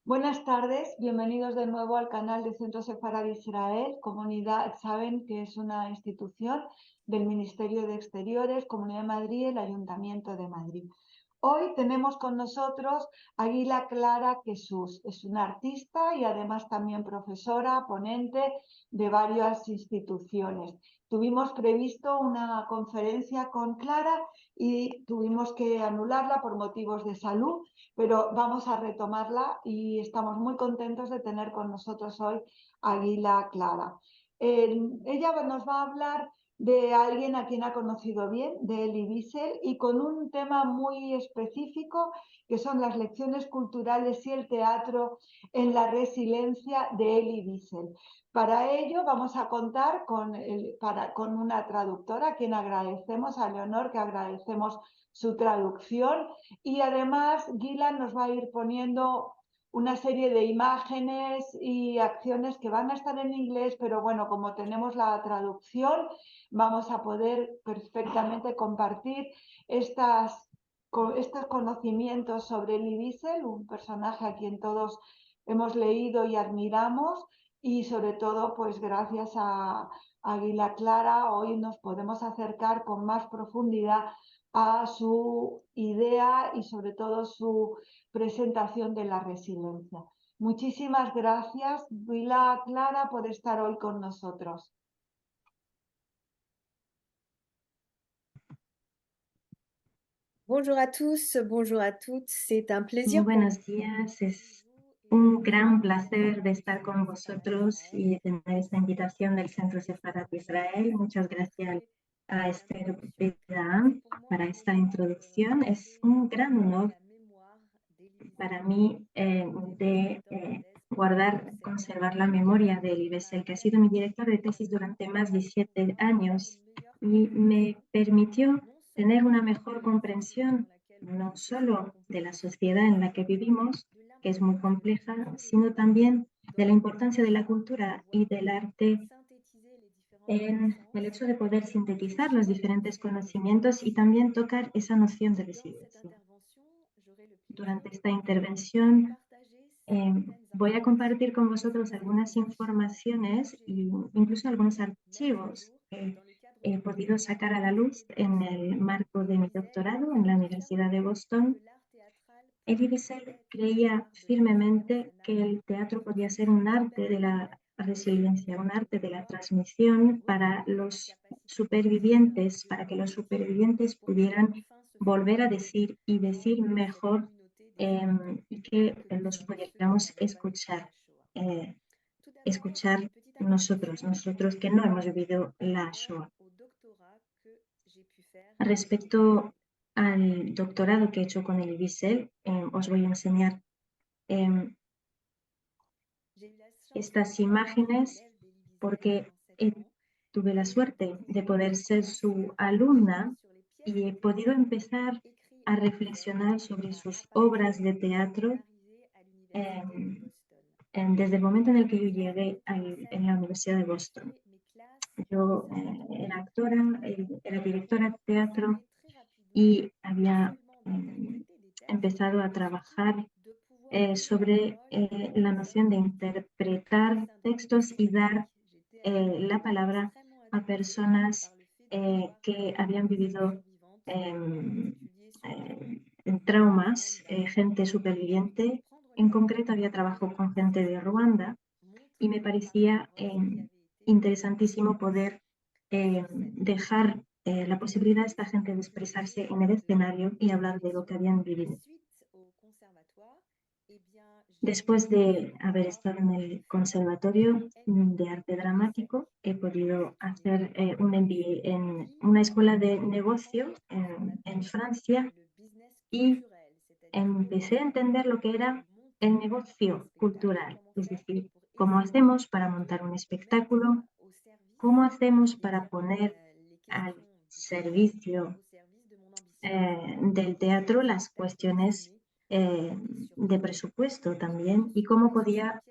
Buenas tardes, bienvenidos de nuevo al canal de Centro Sefarad Israel. Comunidad, saben que es una institución del Ministerio de Exteriores, Comunidad de Madrid y el Ayuntamiento de Madrid. Hoy tenemos con nosotros a Águila Clara Jesús. Es una artista y además también profesora, ponente de varias instituciones. Tuvimos previsto una conferencia con Clara y tuvimos que anularla por motivos de salud, pero vamos a retomarla y estamos muy contentos de tener con nosotros hoy a Águila Clara. Ella nos va a hablar de alguien a quien ha conocido bien, de Elie Wiesel, y con un tema muy específico, que son las lecciones culturales y el teatro en la resiliencia de Elie Wiesel. Para ello vamos a contar con una traductora, a quien agradecemos, a Leonor, que agradecemos su traducción, y además Gilan nos va a ir poniendo una serie de imágenes y acciones que van a estar en inglés, pero bueno, como tenemos la traducción, vamos a poder perfectamente compartir estos conocimientos sobre Elie Wiesel, un personaje a quien todos hemos leído y admiramos, y sobre todo, pues gracias a Águila Clara, hoy nos podemos acercar con más profundidad a su idea y sobre todo su presentación de la resiliencia. Muchísimas gracias, Águila Clara, por estar hoy con nosotros. Bonjour à tous, bonjour à toutes. C'est un Muy plaisir pour buenos días, es un gran placer de estar con vosotros y tener esta invitación del Centro Sefarad Israel. Muchas gracias a Esther Bedán para esta introducción. Es un gran honor para mí guardar, conservar la memoria de Elie Wiesel, que ha sido mi director de tesis durante más de 7 años y me permitió tener una mejor comprensión no solo de la sociedad en la que vivimos, que es muy compleja, sino también de la importancia de la cultura y del arte en el hecho de poder sintetizar los diferentes conocimientos y también tocar esa noción de resiliencia. Durante esta intervención voy a compartir con vosotros algunas informaciones e incluso algunos archivos que he podido sacar a la luz en el marco de mi doctorado en la Universidad de Boston. Elie Wiesel creía firmemente que el teatro podía ser un arte de la resiliencia, un arte de la transmisión para los supervivientes, para que los supervivientes pudieran volver a decir y decir mejor y que los pudiéramos escuchar nosotros que no hemos vivido la Shoah. Respecto al doctorado que he hecho con Elie Wiesel, os voy a enseñar estas imágenes porque tuve la suerte de poder ser su alumna y he podido empezar a reflexionar sobre sus obras de teatro desde el momento en el que yo llegué en la Universidad de Boston. Yo era actora, era directora de teatro y había empezado a trabajar sobre la noción de interpretar textos y dar la palabra a personas que habían vivido traumas, gente superviviente. En concreto había trabajado con gente de Ruanda y me parecía interesantísimo poder dejar la posibilidad a esta gente de expresarse en el escenario y hablar de lo que habían vivido. Después de haber estado en el Conservatorio de Arte Dramático, he podido hacer un MBA en una escuela de negocio en Francia y empecé a entender lo que era el negocio cultural, es decir, cómo hacemos para montar un espectáculo, cómo hacemos para poner al servicio del teatro las cuestiones de presupuesto también y cómo podía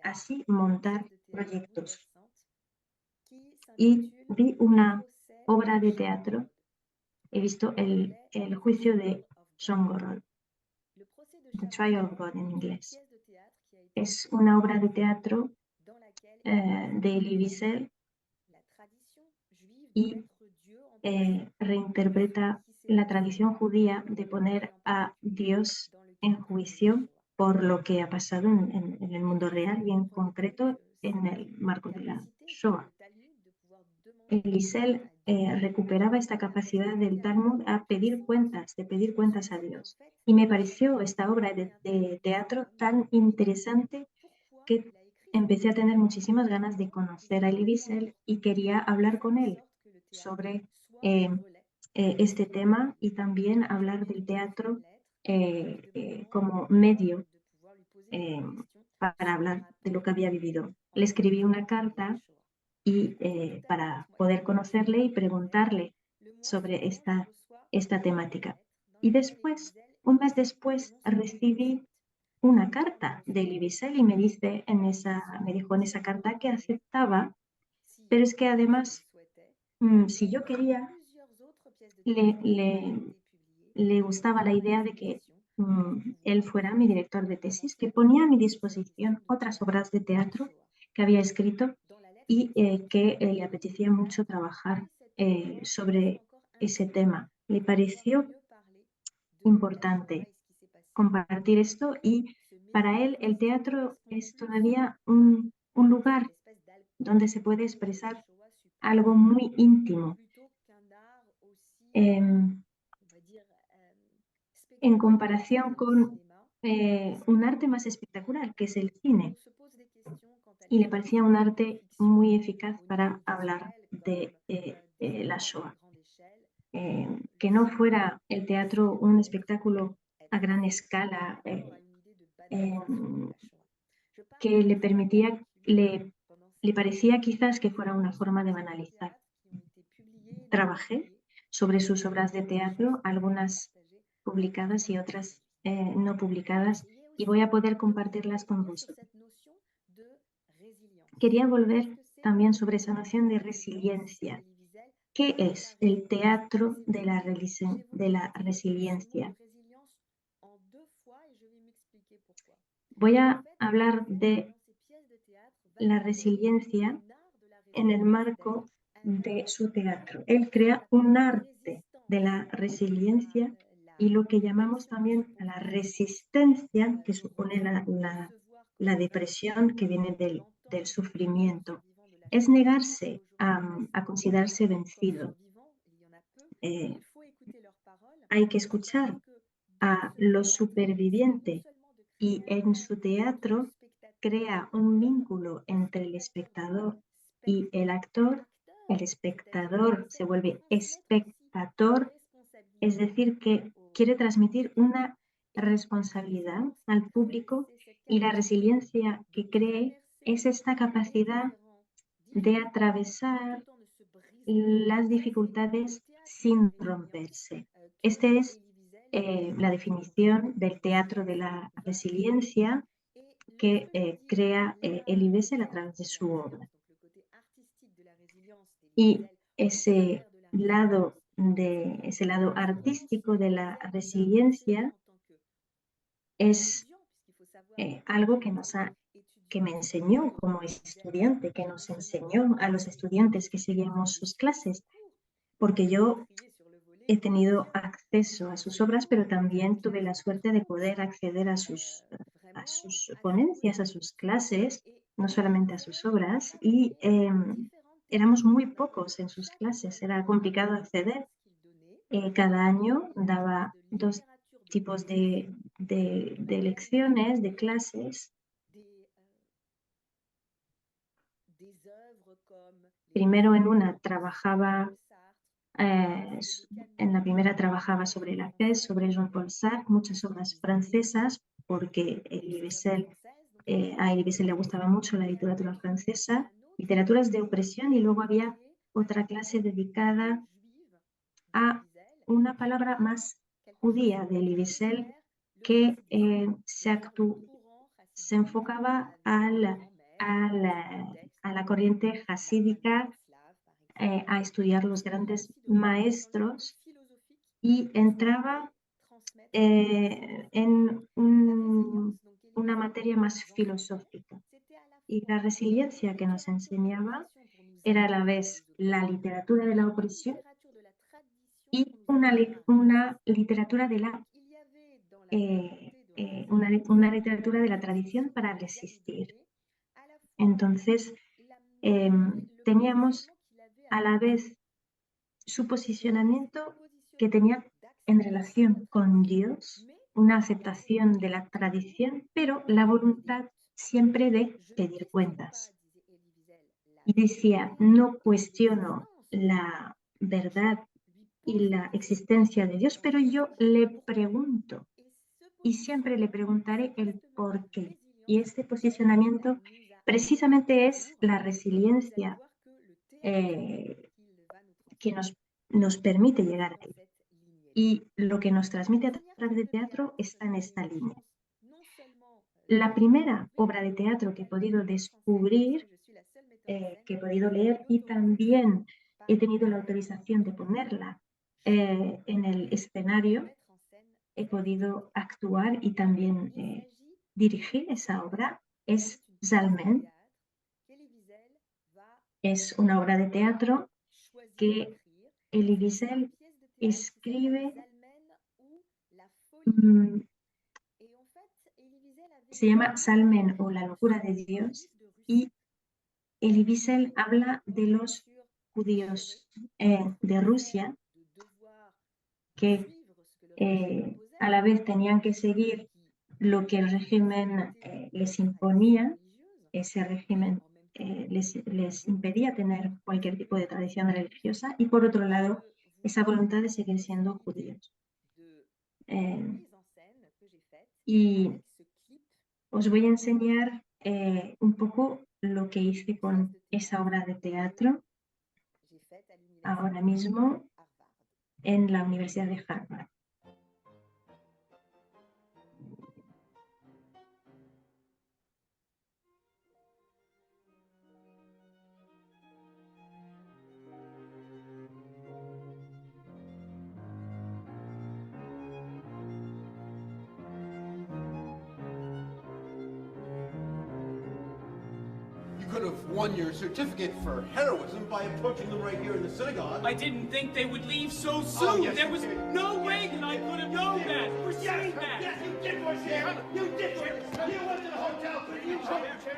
así montar proyectos. Y vi una obra de teatro, he visto el juicio de John Gorod, The Trial of God en inglés. es una obra de teatro de Elie Wiesel y reinterpreta la tradición judía de poner a Dios en juicio por lo que ha pasado en el mundo real y en concreto en el marco de la Shoah. Wiesel recuperaba esta capacidad del Talmud a pedir cuentas, de pedir cuentas a Dios. Y me pareció esta obra de teatro tan interesante que empecé a tener muchísimas ganas de conocer a Elie Wiesel y quería hablar con él sobre este tema y también hablar del teatro como medio para hablar de lo que había vivido. Le escribí una carta y para poder conocerle y preguntarle sobre esta temática. Y después, un mes después, recibí una carta de Elie Wiesel y me dijo en esa carta que aceptaba, pero es que además, si yo quería, le gustaba la idea de que él fuera mi director de tesis, que ponía a mi disposición otras obras de teatro que había escrito y que le apetecía mucho trabajar sobre ese tema. Le pareció importante compartir esto y para él el teatro es todavía un lugar donde se puede expresar algo muy íntimo. En comparación con un arte más espectacular, que es el cine. Y le parecía un arte muy eficaz para hablar de la Shoah. Que no fuera el teatro un espectáculo a gran escala que le permitía, le parecía quizás que fuera una forma de banalizar. Trabajé sobre sus obras de teatro, algunas publicadas y otras no publicadas, y voy a poder compartirlas con vosotros. Quería volver también sobre esa noción de resiliencia. ¿Qué es el teatro de la resiliencia? Voy a hablar de la resiliencia en el marco de su teatro. Él crea un arte de la resiliencia y lo que llamamos también la resistencia, que supone la depresión que viene del sufrimiento. Es negarse a considerarse vencido. Hay que escuchar a los supervivientes y en su teatro crea un vínculo entre el espectador y el actor. El espectador se vuelve espectador, es decir, que quiere transmitir una responsabilidad al público y la resiliencia que cree es esta capacidad de atravesar las dificultades sin romperse. Esta es la definición del teatro de la resiliencia que crea Elie Wiesel a través de su obra. Y ese lado artístico de la resiliencia es algo que me enseñó como estudiante, que nos enseñó a los estudiantes que seguíamos sus clases, porque yo he tenido acceso a sus obras, pero también tuve la suerte de poder acceder a sus ponencias, a sus clases, no solamente a sus obras, y éramos muy pocos en sus clases, era complicado acceder. Cada año daba 2 tipos de lecciones, de clases. Primero en una trabajaba, en la primera trabajaba sobre la Fez, sobre Jean-Paul Sartre, muchas obras francesas, porque a Elie Wiesel le gustaba mucho la literatura francesa, literaturas de opresión, y luego había otra clase dedicada a una palabra más judía de Elie Wiesel que se enfocaba a la corriente jasídica, a estudiar los grandes maestros y entraba en una materia más filosófica. Y la resiliencia que nos enseñaba era a la vez la literatura de la opresión y una literatura de la una literatura de la tradición para resistir. Entonces, teníamos a la vez su posicionamiento que tenía en relación con Dios, una aceptación de la tradición, pero la voluntad siempre de pedir cuentas. Y decía, no cuestiono la verdad y la existencia de Dios, pero yo le pregunto y siempre le preguntaré el por qué. Y este posicionamiento precisamente es la resiliencia que nos permite llegar ahí. Y lo que nos transmite a través del teatro está en esta línea. La primera obra de teatro que he podido descubrir, que he podido leer y también he tenido la autorización de ponerla en el escenario, he podido actuar y también dirigir esa obra, es Zalmen. Es una obra de teatro que Elie Wiesel escribe, se llama Zalmen o La locura de Dios, y Elie Wiesel habla de los judíos de Rusia que a la vez tenían que seguir lo que el régimen les imponía. Ese régimen les impedía tener cualquier tipo de tradición religiosa, y por otro lado esa voluntad de seguir siendo judíos. Y os voy a enseñar un poco lo que hice con esa obra de teatro ahora mismo en la Universidad de Harvard. You could have won your certificate for heroism by approaching them right here in the synagogue. I didn't think they would leave so soon. Oh, yes, there you was did. no way that I could have known that. Foreseen that. Yes, you did foresee it. You did foresee it. You went to the hotel, you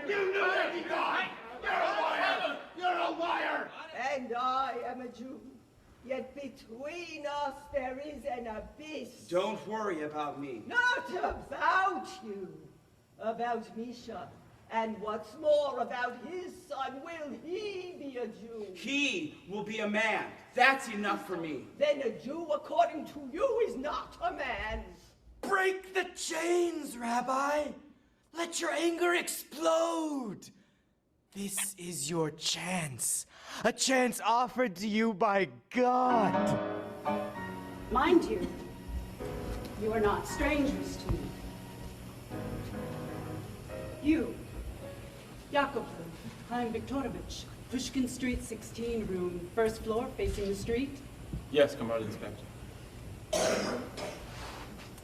knew that he died. You're a liar. You're a liar. And I am a Jew. Yet between us there is an abyss. Don't worry about me. Not about you. About Misha. And what's more, about his son, will he be a Jew? He will be a man. That's enough for me. Then a Jew, according to you, is not a man. Break the chains, Rabbi. Let your anger explode. This is your chance. A chance offered to you by God. Mind you, you are not strangers to me. You, Yakovlev, I'm Viktorovich. Pushkin Street, 16 room, first floor, facing the street. Yes, Comrade Inspector.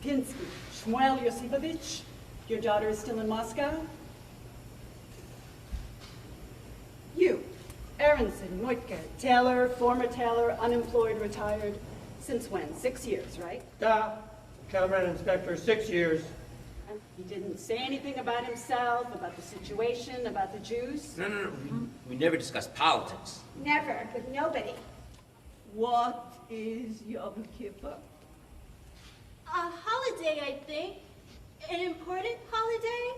Pinsky, Shmuel Yosifovich, your daughter is still in Moscow. You, Aronson, Moitke, tailor, former tailor, unemployed, retired. Since when? 6 years, right? Comrade Inspector, 6 years. And he didn't say anything about himself, about the situation, about the Jews? No. We never discussed politics. Never, with nobody. What is Yom Kippur? A holiday, I think. An important holiday?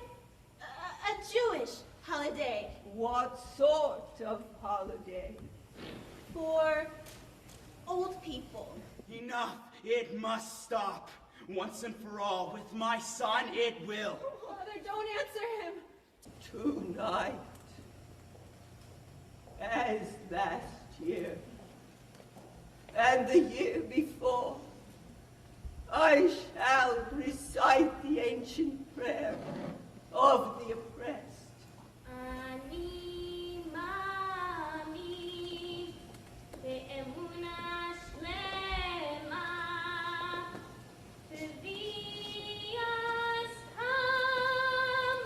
A Jewish holiday. What sort of holiday? For old people. Enough. It must stop. Once and for all. With my son, it will. Father, don't answer him. Tonight, as last year, and the year before, I shall recite the ancient prayer of the oppressed. Ani ma'amin be'emunah shlema b'vias ha'am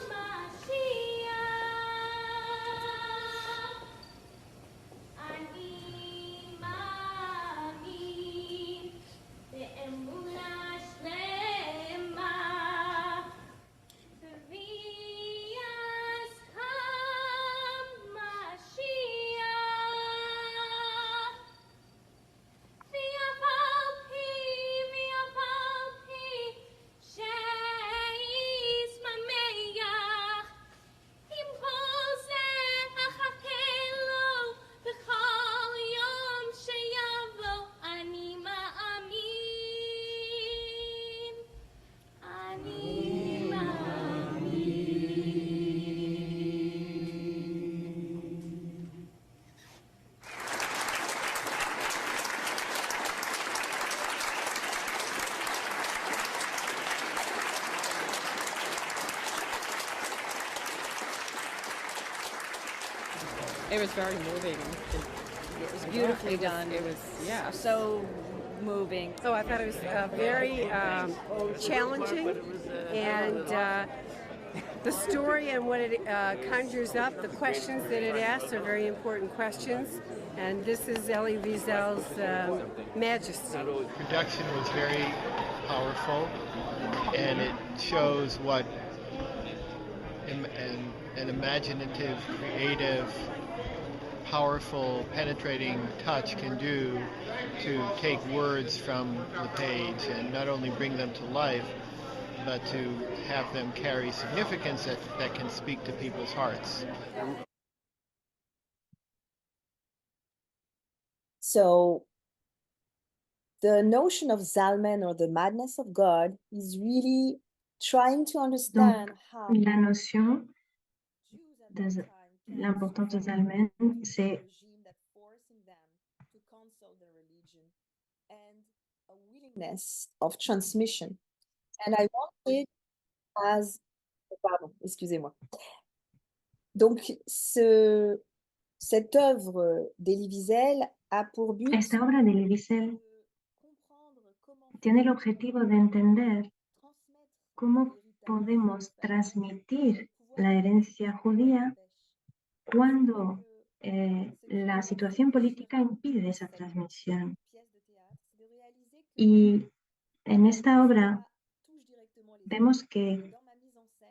It was very moving. It was beautifully done. It was, yeah. So moving. So I thought it was very challenging, and the story and what it conjures up, the questions that it asks are very important questions, and this is Elie Wiesel's Majesty. The production was very powerful, and it shows what an imaginative, creative, powerful, penetrating touch can do to take words from the page and not only bring them to life, but to have them carry significance that can speak to people's hearts. So the notion of Zalmen, or the madness of God, is really trying to understand how La notion de l'importance de Zalmen, c'est of transmission. And I wanted as... Pardon, excusez-moi. Donc, cette œuvre d'Elie Wiesel a pour but... Esta obra de Elie Wiesel tiene el objetivo de entender cómo podemos transmitir la herencia judía cuando la situación política impide esa transmisión. Y en esta obra vemos que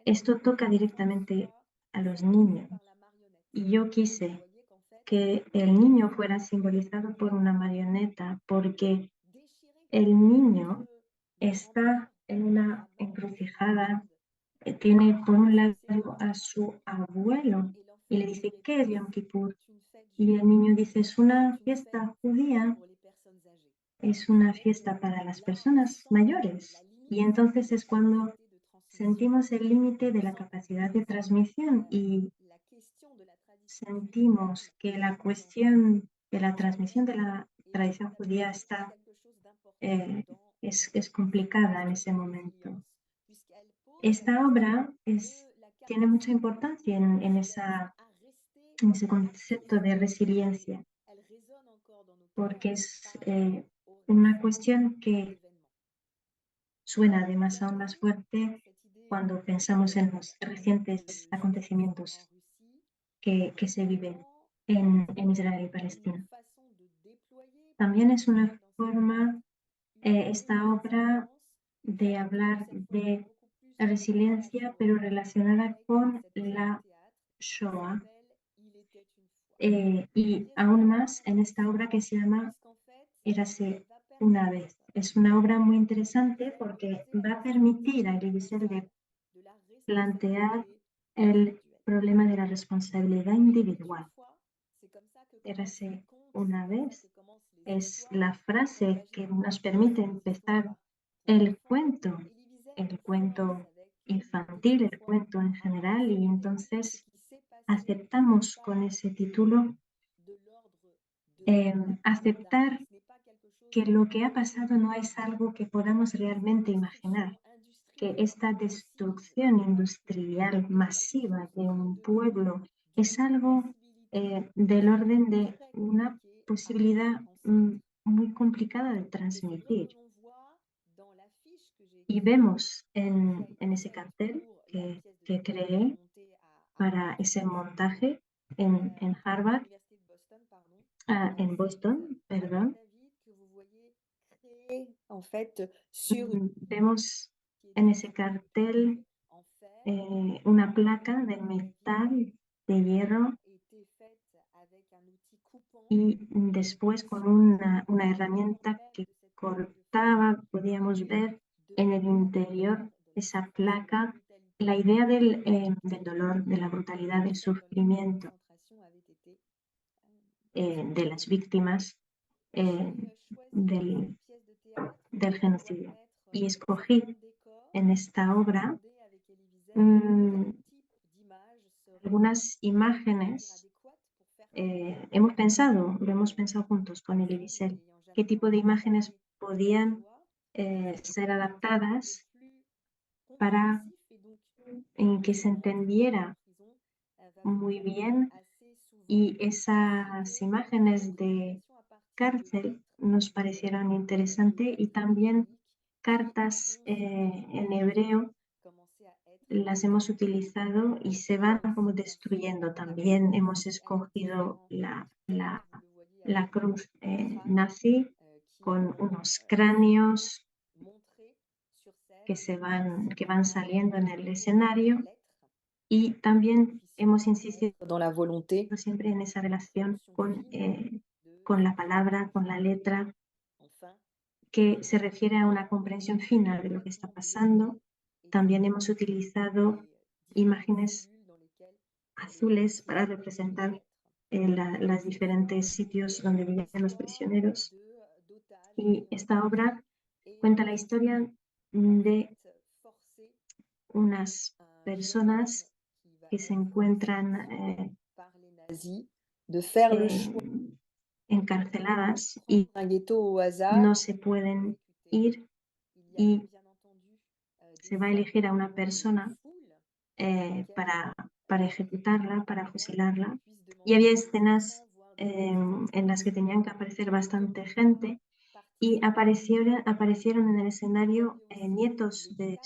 esto toca directamente a los niños. Y yo quise que el niño fuera simbolizado por una marioneta, porque el niño está en una encrucijada, tiene por un lado a su abuelo y le dice, ¿qué es Yom Kippur? Y el niño dice, es una fiesta judía, es una fiesta para las personas mayores. Y entonces es cuando sentimos el límite de la capacidad de transmisión y sentimos que la cuestión de la transmisión de la tradición judía está, es complicada en ese momento. Esta obra tiene mucha importancia en ese concepto de resiliencia, porque es una cuestión que suena además aún más fuerte cuando pensamos en los recientes acontecimientos que se viven en Israel y Palestina. También es una forma, esta obra, de hablar de la resiliencia, pero relacionada con la Shoah. Y aún más en esta obra que se llama Érase una vez. Es una obra muy interesante porque va a permitir a Elie Wiesel de plantear el problema de la responsabilidad individual. Érase una vez es la frase que nos permite empezar el cuento infantil, el cuento en general, y entonces aceptamos con ese título aceptar que lo que ha pasado no es algo que podamos realmente imaginar, que esta destrucción industrial masiva de un pueblo es algo del orden de una posibilidad muy complicada de transmitir. Y vemos en ese cartel que creé para ese montaje en Harvard, en Boston, perdón. Vemos en ese cartel una placa de metal, de hierro, y después con una herramienta que cortaba, podíamos ver en el interior esa placa la idea del dolor, de la brutalidad, del sufrimiento de las víctimas del genocidio. Y escogí en esta obra algunas imágenes. Lo hemos pensado juntos con Elie Wiesel, qué tipo de imágenes podían ser adaptadas para que se entendiera muy bien Y esas imágenes de cárcel nos parecieron interesantes y también cartas en hebreo las hemos utilizado y se van como destruyendo. También hemos escogido la cruz nazi con unos cráneos que van saliendo en el escenario, y también hemos insistido dans la volonté siempre en esa relación con la palabra, con la letra, que se refiere a una comprensión fina de lo que está pasando. También hemos utilizado imágenes azules para representar los diferentes sitios donde vivían los prisioneros. Y esta obra cuenta la historia de unas personas que se encuentran encarceladas y no se pueden ir, y se va a elegir a una persona para ejecutarla, para fusilarla. Y había escenas en las que tenían que aparecer bastante gente, y aparecieron en el escenario nietos de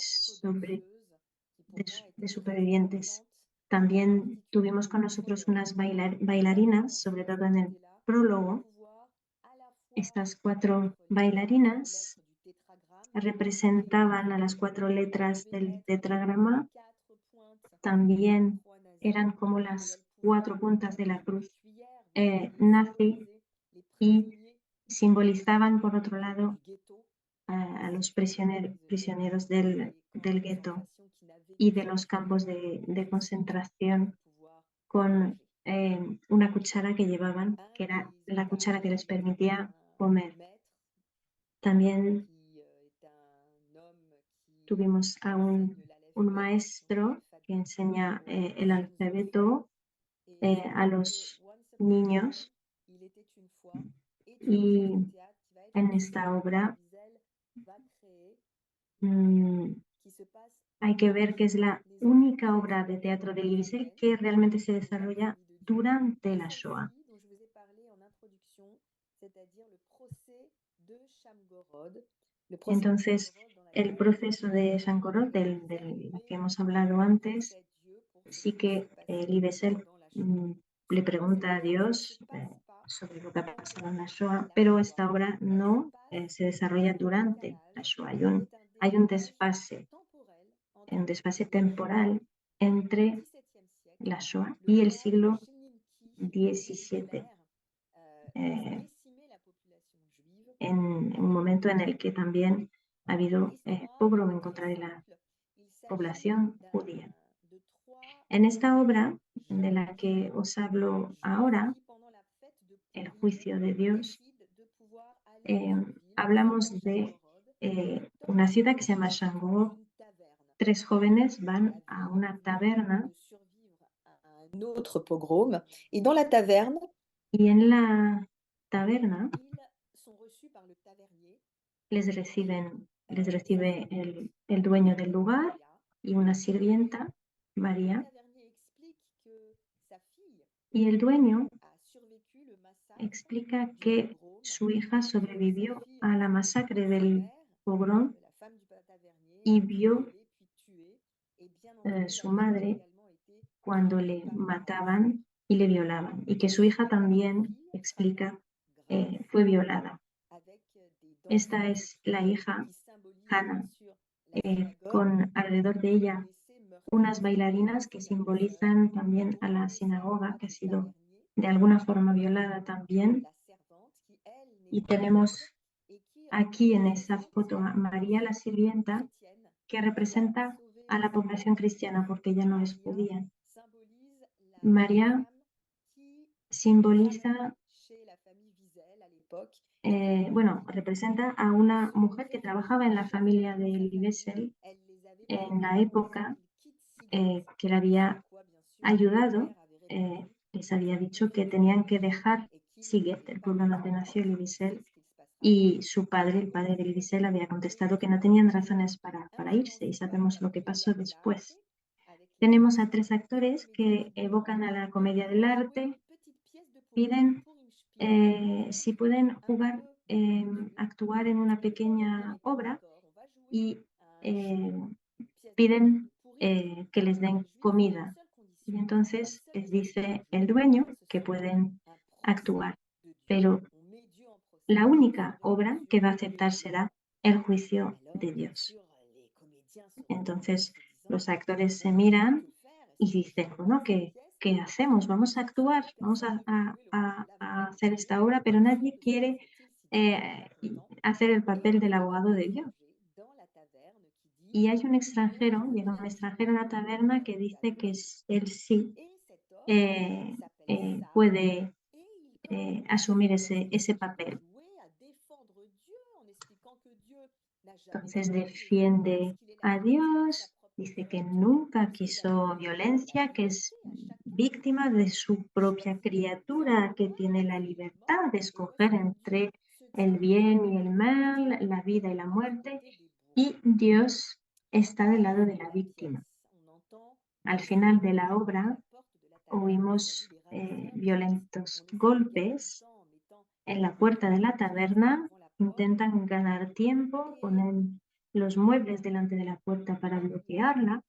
supervivientes. También tuvimos con nosotros unas bailarinas, sobre todo en el prólogo. Estas 4 bailarinas representaban a las 4 letras del tetragrama. También eran como las 4 puntas de la cruz nazi, y simbolizaban, por otro lado, a los prisioneros del gueto y de los campos de concentración, con una cuchara que llevaban, que era la cuchara que les permitía comer. También tuvimos a un maestro que enseña el alfabeto a los niños, y en esta obra hay que ver que es la única obra de teatro de Elie Wiesel que realmente se desarrolla durante la Shoah. Entonces, el proceso de Shankorod, del que hemos hablado antes, sí que Elie Wiesel le pregunta a Dios sobre lo que ha pasado en la Shoah, pero esta obra no se desarrolla durante la Shoah. Hay un desfase temporal entre la Shoah y el siglo XVII, en un momento en el que también ha habido pogrom en contra de la población judía. En esta obra de la que os hablo ahora, El juicio de Dios, hablamos de una ciudad que se llama Shankorod. 3 jóvenes van a una taberna, un autre pogrom, et dans la taverne, y en la taberna les recibe el dueño del lugar y una sirvienta, María, y el dueño explica que su hija sobrevivió a la masacre del pogrom y vio su madre cuando le mataban y le violaban, y que su hija también, explica, fue violada. Esta es la hija, Hannah, con alrededor de ella unas bailarinas que simbolizan también a la sinagoga, que ha sido de alguna forma violada también. Y tenemos aquí en esa foto a María, la sirvienta, que representa a la población cristiana porque ella no es judía. María simboliza, representa a una mujer que trabajaba en la familia de Elie Wiesel en la época, que le había ayudado, les había dicho que tenían que dejar Siget, el pueblo donde nació Elie Wiesel, y su padre, el padre de Elie Wiesel, había contestado que no tenían razones para irse, y sabemos lo que pasó después. Tenemos a 3 actores que evocan a la comedia del arte, piden si pueden actuar en una pequeña obra y piden que les den comida. Y entonces les dice el dueño que pueden actuar, pero la única obra que va a aceptar será el juicio de Dios. Entonces los actores se miran y dicen, bueno, ¿qué hacemos? Vamos a actuar, vamos a hacer esta obra, pero nadie quiere hacer el papel del abogado de Dios. Y hay un extranjero, llega un extranjero a la taberna que dice que él sí puede asumir ese papel. Entonces defiende a Dios, dice que nunca quiso violencia, que es víctima de su propia criatura, que tiene la libertad de escoger entre el bien y el mal, la vida y la muerte, y Dios está del lado de la víctima. Al final de la obra oímos violentos golpes en la puerta de la taberna, intentan ganar tiempo, ponen los muebles delante de la puerta para bloquearla,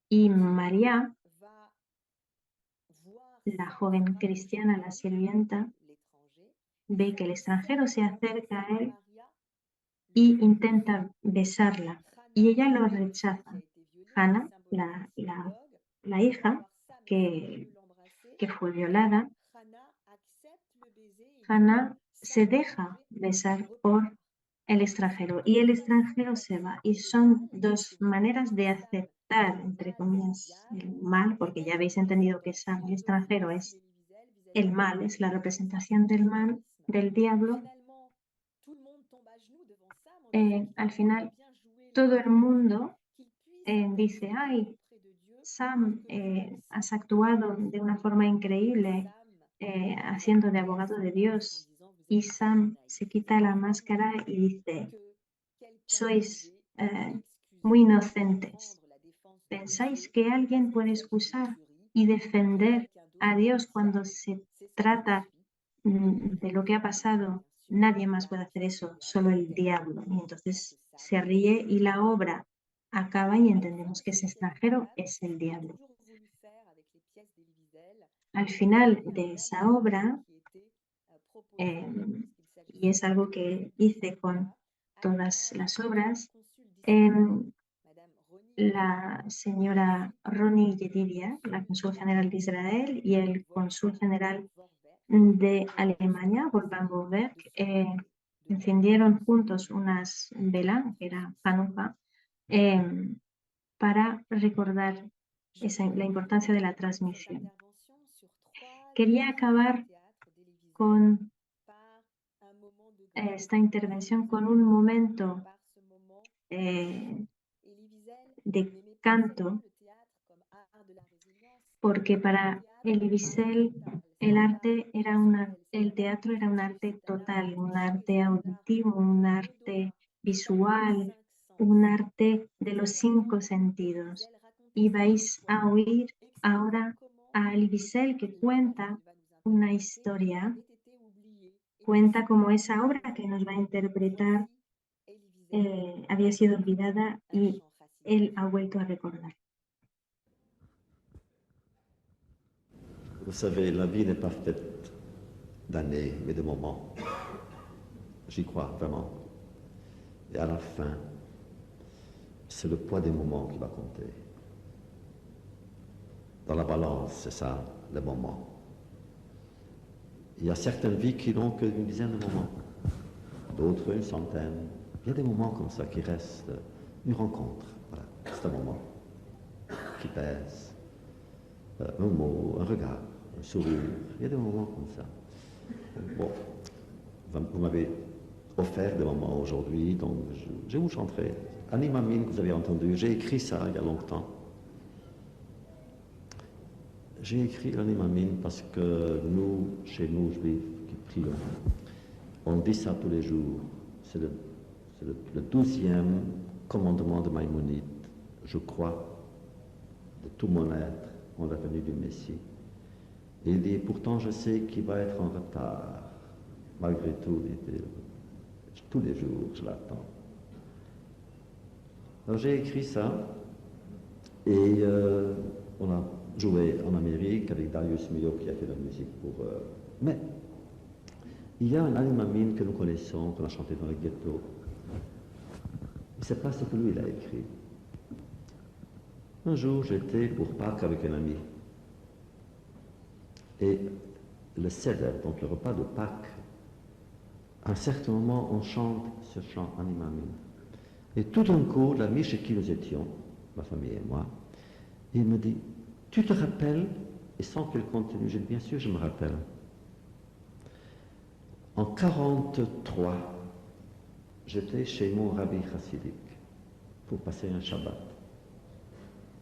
y María, la joven cristiana, la sirvienta, ve que el extranjero se acerca a él y intenta besarla, y ella lo rechaza. Hannah, la hija que fue violada, Hannah se deja besar por el extranjero y el extranjero se va. Y son dos maneras de aceptar, entre comillas, el mal, porque ya habéis entendido que Sam, el extranjero, es el mal, es la representación del mal, del diablo. Al final, todo el mundo dice, ay, Sam, has actuado de una forma increíble haciendo de abogado de Dios. Y Sam se quita la máscara y dice, sois muy inocentes. ¿Pensáis que alguien puede excusar y defender a Dios cuando se trata de lo que ha pasado? Nadie más puede hacer eso, solo el diablo. Y entonces se ríe y la obra acaba y entendemos que ese extranjero es el diablo. Al final de esa obra, y es algo que hice con todas las obras, la señora Ronnie Yedidia, la cónsul general de Israel, y el cónsul general de Alemania, Wolfgang Boberg, encendieron juntos unas velas, que era Hanukkah, para recordar la importancia de la transmisión. Quería acabar con esta intervención con un momento de canto, porque para Elie Wiesel el teatro era un arte total, un arte auditivo, un arte visual, un arte de los 5 sentidos. Y vais a oír ahora a Elie Wiesel, que cuenta una historia, cuenta cómo esa obra que nos va a interpretar había sido olvidada y él ha vuelto a recordar. Vous savez, la vie n'est pas faite d'années, mais de moments. J'y crois vraiment. Et à la fin, c'est le poids des moments qui va compter. Dans la balance, c'est ça, les moments. Il y a certaines vies qui n'ont qu'une dizaine de moments, d'autres une centaine. Il y a des moments comme ça qui restent, une rencontre, voilà, c'est un moment qui pèse, un mot, un regard, un sourire, il y a des moments comme ça. Bon, vous m'avez offert des moments aujourd'hui, donc je vous chanterai. Anima Min, que vous avez entendu, j'ai écrit ça il y a longtemps. J'ai écrit l'Anima Min parce que nous, chez nous, juifs qui prions, on dit ça tous les jours. C'est le 12e commandement de Maïmonide. Je crois de tout mon être en la venue du Messie. Et il dit, pourtant je sais qu'il va être en retard. Malgré tout, dit-il, tous les jours, je l'attends. Alors j'ai écrit ça, et on a joué en Amérique avec Darius Milhaud qui a fait la musique pour... Mais il y a un Ali Mamine que nous connaissons, qu'on a chanté dans le ghetto. C'est pas ce que lui il a écrit. Un jour, j'étais pour Pâques avec un ami. Et le Seder, donc le repas de Pâques, à un certain moment, on chante ce chant Ali Mamine. Et tout d'un coup, l'ami chez qui nous étions, ma famille et moi, il me dit, tu te rappelles? Et sans qu'elle continue, j'ai dit, bien sûr, je me rappelle. En 1943, j'étais chez mon rabbi chassidique pour passer un Shabbat.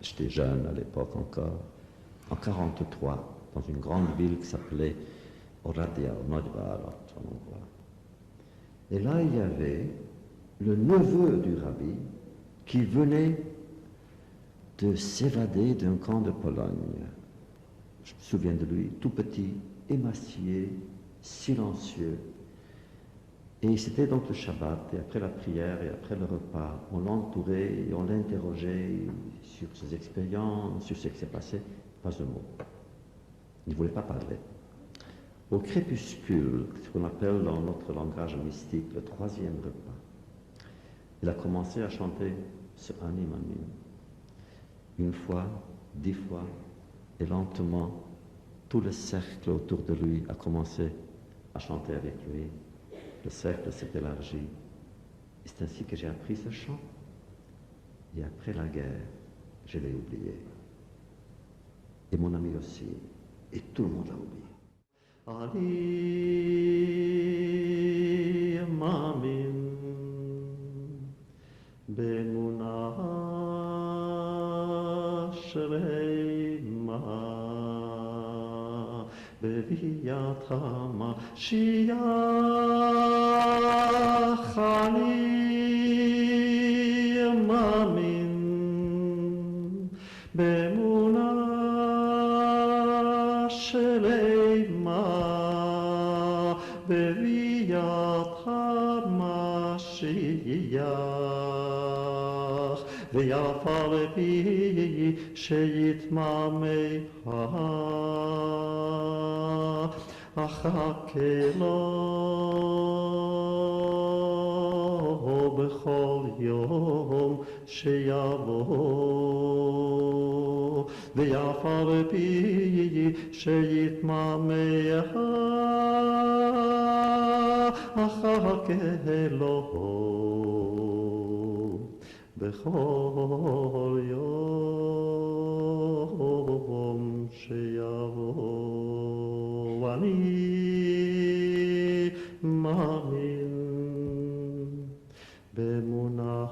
J'étais jeune à l'époque encore. En 1943, dans une grande ville qui s'appelait Oradea, au Nordvarot, en hongrois. Et là, il y avait le neveu du rabbi qui venait de s'évader d'un camp de Pologne. Je me souviens de lui, tout petit, émacié, silencieux. Et c'était donc le Shabbat, et après la prière et après le repas, on l'entourait et on l'interrogeait sur ses expériences, sur ce qui s'est passé, pas un mot. Il ne voulait pas parler. Au crépuscule, ce qu'on appelle dans notre langage mystique le troisième repas, il a commencé à chanter ce Ani Mamine. Une fois, 10 fois, et lentement, tout le cercle autour de lui a commencé à chanter avec lui. Le cercle s'est élargi. Et c'est ainsi que j'ai appris ce chant. Et après la guerre, je l'ai oublié. Et mon ami aussi. Et tout le monde l'a oublié. Ali Mamin Bemuna Shreima Beviat HaMashiach Ali Mamin Bemuna Shreima Beviat HaMashiach Ve'afar pi she'yitmamecha Achake lo b'chol yom she'yavo Ve'afar pi she'yitmamecha Achake lo בכל יום שיבוא אני מאמין באמונה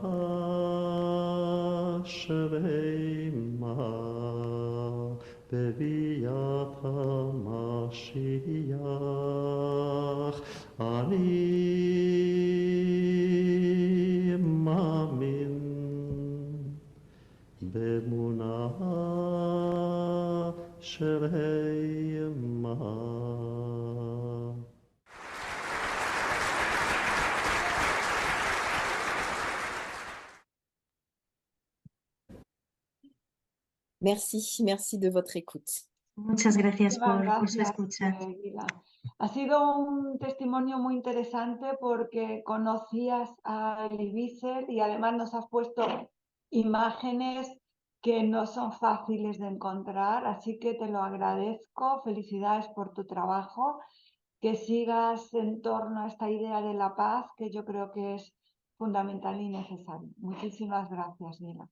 שלמה בביאת המשיח אני מאמין באמונה שלמה. Merci de votre écoute. Muchas gracias por su Gracias, escucha. Gila. Ha sido un testimonio muy interesante porque conocías a Elie Wiesel y además nos has puesto imágenes que no son fáciles de encontrar, así que te lo agradezco. Felicidades por tu trabajo, que sigas en torno a esta idea de la paz, que yo creo que es fundamental y necesario. Muchísimas gracias, Gila.